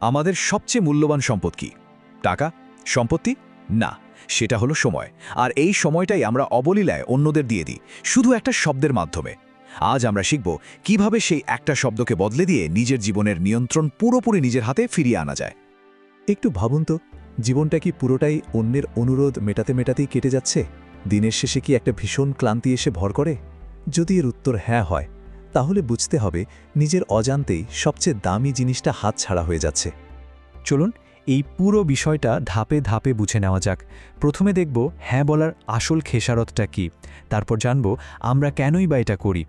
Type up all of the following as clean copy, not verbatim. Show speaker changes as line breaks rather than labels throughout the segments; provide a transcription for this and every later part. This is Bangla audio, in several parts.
আমাদের সবচেয়ে মূল্যবান সম্পদ কি? টাকা? সম্পত্তি? না, সেটা হলো সময়। আর এই সময়টাই আমরা অবলীলায় অন্যদের দিয়ে দিই, শুধু একটা শব্দের মাধ্যমে। আজ আমরা শিখব কিভাবে সেই একটা শব্দকে বদলে দিয়ে নিজের জীবনের নিয়ন্ত্রণ পুরোপুরি নিজের হাতে ফিরিয়ে আনা যায়।
একটু ভাবুন তো, জীবনটা কি পুরোটাই অন্যের অনুরোধ মেটাতে মেটাতেই কেটে যাচ্ছে? দিনের শেষে কি একটা ভীষণ ক্লান্তি এসে ভর করে? যদি এর উত্তর হ্যাঁ হয়, তাহলে বুঝতে হবে নিজের অজান্তেই সবচেয়ে দামি জিনিসটা হাতছাড়া হয়ে যাচ্ছে।
চলুন এই পুরো বিষয়টা ধাপে ধাপে বুঝে নেওয়া যাক। প্রথমে দেখব হ্যাঁ বলার আসল খেসারতটা কি, তারপর জানব আমরা কেনই বা এটা করি।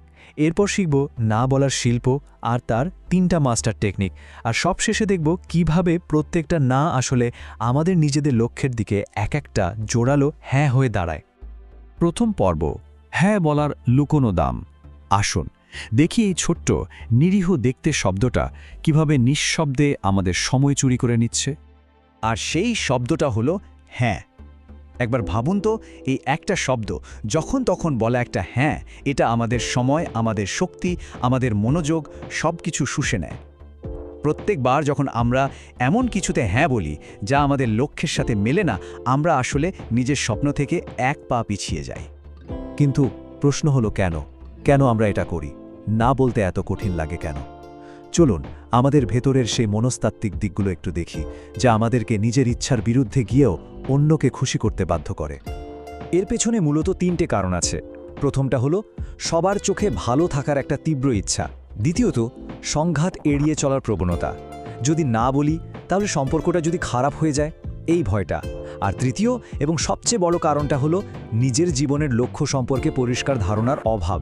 এরপর শিখব না বলার শিল্প আর তার 3টা মাস্টার টেকনিক। আর সবশেষে দেখব কিভাবে প্রত্যেকটা না আসলে আমাদের নিজেদের লক্ষ্যের দিকে এক একটা জোরালো হ্যাঁ হয়ে দাঁড়ায়।
প্রথম পর্ব, হ্যাঁ বলার লুকোনো দাম। আসুন দেখি এই ছোট্ট নিরীহ দেখতে শব্দটা কিভাবে নিঃশব্দে আমাদের সময় চুরি করে নিচ্ছে।
আর সেই শব্দটা হলো হ্যাঁ। একবার ভাবুন তো, এই একটা শব্দ যখন তখন বলা একটা হ্যাঁ, এটা আমাদের সময়, আমাদের শক্তি, আমাদের মনোযোগ সব কিছু শুষে নেয়। প্রত্যেকবার যখন আমরা এমন কিছুতে হ্যাঁ বলি যা আমাদের লক্ষ্যের সাথে মেলে না, আমরা আসলে নিজের স্বপ্ন থেকে এক পা পিছিয়ে যাই।
কিন্তু প্রশ্ন হলো কেন? কেন আমরা এটা করি? না বলতে এত কঠিন লাগে কেন? চলুন আমাদের ভেতরের সেই মনস্তাত্ত্বিক দিকগুলো একটু দেখি, যা আমাদেরকে নিজের ইচ্ছার বিরুদ্ধে গিয়েও অন্যকে খুশি করতে বাধ্য করে।
এর পেছনে মূলত 3টে কারণ আছে। প্রথমটা হলো সবার চোখে ভালো থাকার একটা তীব্র ইচ্ছা। দ্বিতীয়ত সংঘাত এড়িয়ে চলার প্রবণতা, যদি না বলি তাহলে সম্পর্কটা যদি খারাপ হয়ে যায়, এই ভয়টা। আর তৃতীয় এবং সবচেয়ে বড় কারণটা হলো নিজের জীবনের লক্ষ্য সম্পর্কে পরিষ্কার ধারণার অভাব।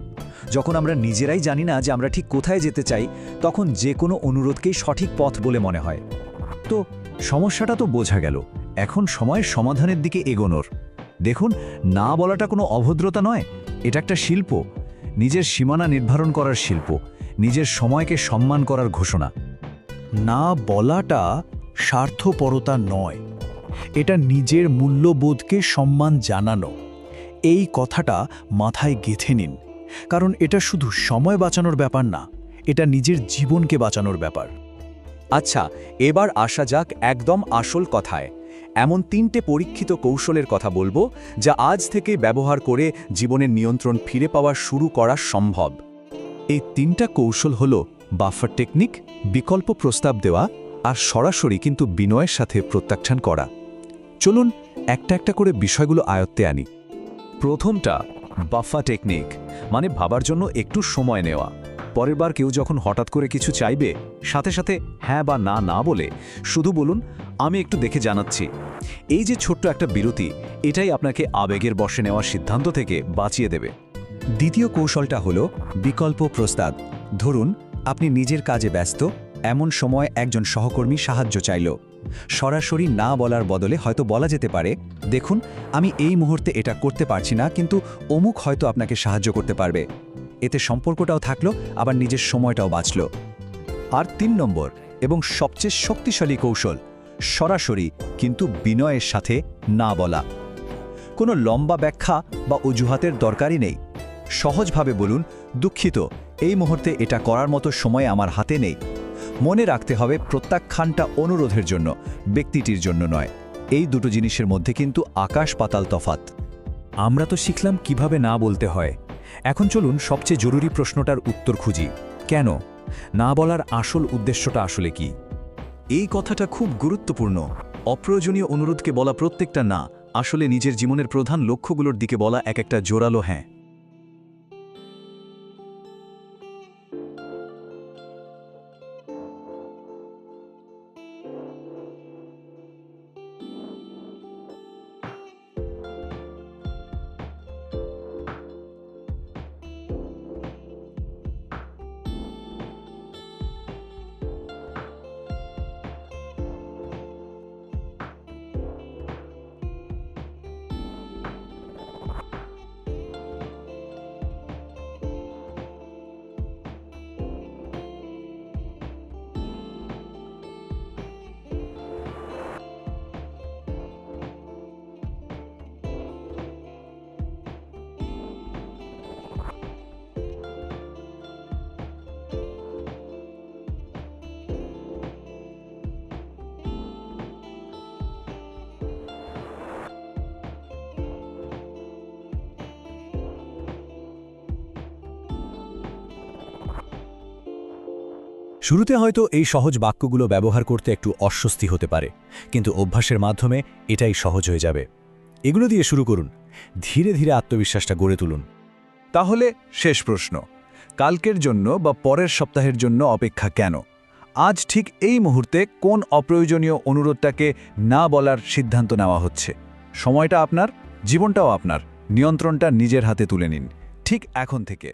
যখন আমরা নিজেরাই জানি না যে আমরা ঠিক কোথায় যেতে চাই, তখন যে কোনো অনুরোধকেই সঠিক পথ বলে মনে হয়।
তো সমস্যাটা তো বোঝা গেল, এখন সময় সমাধানের দিকে এগোনোর। দেখুন, না বলাটা কোনো অভদ্রতা নয়, এটা একটা শিল্প। নিজের সীমানা নির্ধারণ করার শিল্প, নিজের সময়কে সম্মান করার ঘোষণা। না বলাটা স্বার্থপরতা নয়, এটা নিজের মূল্যবোধকে সম্মান জানানো। এই কথাটা মাথায় গেঁথে নিন, কারণ এটা শুধু সময় বাঁচানোর ব্যাপার না, এটা নিজের জীবনকে বাঁচানোর ব্যাপার।
আচ্ছা, এবার আসা যাক একদম আসল কথায়। এমন 3টে পরীক্ষিত কৌশলের কথা বলবো যা আজ থেকে ব্যবহার করে জীবনের নিয়ন্ত্রণ ফিরে পাওয়া শুরু করা সম্ভব।
এই 3টা কৌশল হল বাফার টেকনিক, বিকল্প প্রস্তাব দেওয়া আর সরাসরি কিন্তু বিনয়ের সাথে প্রত্যাখ্যান করা। চলুন একটা একটা করে বিষয়গুলো আয়ত্তে আনি।
প্রথমটা বাফা টেকনিক, মানে ভাবার জন্য একটু সময় নেওয়া। পরের বার কেউ যখন হঠাৎ করে কিছু চাইবে, সাথে সাথে হ্যাঁ বা না না বলে শুধু বলুন আমি একটু দেখে জানাচ্ছি। এই যে ছোট্ট একটা বিরতি, এটাই আপনাকে আবেগের বশে নেওয়ার সিদ্ধান্ত থেকে বাঁচিয়ে দেবে।
দ্বিতীয় কৌশলটা হলো বিকল্প প্রস্তাব। ধরুন আপনি নিজের কাজে ব্যস্ত, এমন সময় একজন সহকর্মী সাহায্য চাইল। সরাসরি না বলার বদলে হয়তো বলা যেতে পারে, দেখুন আমি এই মুহূর্তে এটা করতে পারছি না, কিন্তু অমুক হয়তো আপনাকে সাহায্য করতে পারবে। এতে সম্পর্কটাও থাকলো, আবার নিজের সময়টাও বাঁচল। আর 3 নম্বর এবং সবচেয়ে শক্তিশালী কৌশল, সরাসরি কিন্তু বিনয়ের সাথে না বলা। কোনো লম্বা ব্যাখ্যা বা অজুহাতের দরকারই নেই। সহজভাবে বলুন, দুঃখিত, এই মুহূর্তে এটা করার মতো সময় আমার হাতে নেই। মনে রাখতে হবে প্রত্যাখ্যানটা অনুরোধের জন্য, ব্যক্তিটির জন্য নয়। এই দুটো জিনিসের মধ্যে কিন্তু আকাশ পাতাল তফাত।
আমরা তো শিখলাম কিভাবে না বলতে হয়। এখন চলুন সবচেয়ে জরুরি প্রশ্নটার উত্তর খুঁজি। কেন না বলার আসল উদ্দেশ্যটা আসলে কি?
এই কথাটা খুব গুরুত্বপূর্ণ। অপ্রয়োজনীয় অনুরোধকে বলা প্রত্যেকটা না আসলে নিজের জীবনের প্রধান লক্ষ্যগুলোর দিকে বলা এক একটা জোরালো হ্যাঁ।
শুরুতে হয়তো এই সহজ বাক্যগুলো ব্যবহার করতে একটু অস্বস্তি হতে পারে, কিন্তু অভ্যাসের মাধ্যমে এটাই সহজ হয়ে যাবে। এগুলো দিয়ে শুরু করুন, ধীরে ধীরে আত্মবিশ্বাসটা গড়ে তুলুন।
তাহলে শেষ প্রশ্ন, কালকের জন্য বা পরের সপ্তাহের জন্য অপেক্ষা কেন? আজ ঠিক এই মুহূর্তে কোন অপ্রয়োজনীয় অনুরোধটাকে না বলার সিদ্ধান্ত নেওয়া হচ্ছে? সময়টা আপনার, জীবনটাও আপনার, নিয়ন্ত্রণটা নিজের হাতে তুলে নিন, ঠিক এখন থেকে।